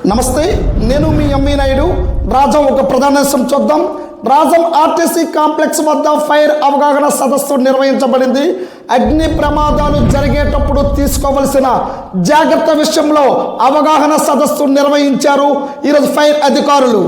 నమస్తే, నేను మీ ఎంవి నాయుడు. రాజం ఒక ప్రధానాంశం చూద్దాం. రాజం ఆర్టీసీ కాంప్లెక్స్ వద్ద ఫైర్ అవగాహన సదస్సు నిర్వహించబడింది. అగ్ని ప్రమాదాలు జరిగేటప్పుడు తీసుకోవలసిన జాగ్రత్త విషయంలో అవగాహన సదస్సు నిర్వహించారు ఈరోజు ఫైర్ అధికారులు.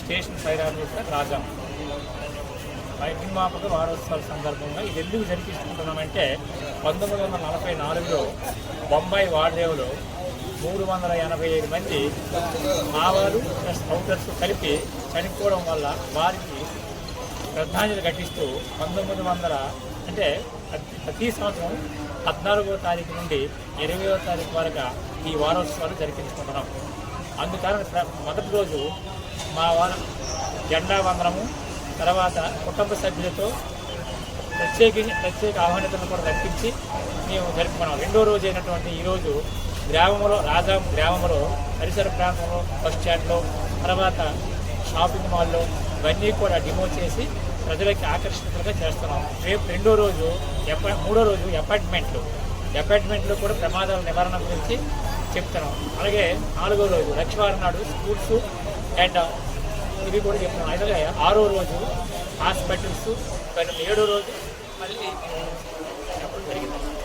స్టేషన్ ఫైర్ ఆఫీసర్ రాజా. అగ్నిమాపక వారోత్సవాల సందర్భంగా ఇది ఎందుకు జరిపిస్తున్నామంటే 1944లో బొంబాయి వార్డేవులో 385 మంది మావాలు ప్లస్ ఔటర్స్ కలిపి చనిపోవడం వల్ల వారికి శ్రద్ధాంజలి ఘటిస్తూ 1900 అంటే ప్రతి సంవత్సరం 14వ తారీఖు నుండి 20వ తారీఖు వరకు ఈ వారోత్సవాలు జరిపించుకుంటున్నాం. అందుకని మొదటి రోజు మా వారు జెండా వందనము, తర్వాత కుటుంబ సభ్యులతో ప్రత్యేక ఆహ్వానితులను కూడా రప్పించి మేము జరుపుకున్నాం. రెండో రోజు అయినటువంటి ఈరోజు గ్రామంలో రాజాం గ్రామంలో పరిసర ప్రాంతంలో బస్ స్టాండ్లో తర్వాత షాపింగ్ మాల్లో ఇవన్నీ కూడా డిమో చేసి ప్రజలకి ఆకర్షితులుగా చేస్తున్నాం. రేపు మూడో రోజు అపార్ట్మెంట్లు కూడా ప్రమాదాల నివారణ గురించి చెప్తున్నాం. అలాగే 4వ రోజు లక్ష్మీవారం నాడు స్కూల్స్ అండ్ ఇవి కూడా చెప్తున్నాం. అలాగే 6వ రోజు హాస్పిటల్స్, 7వ రోజు మళ్ళీ జరిగింది.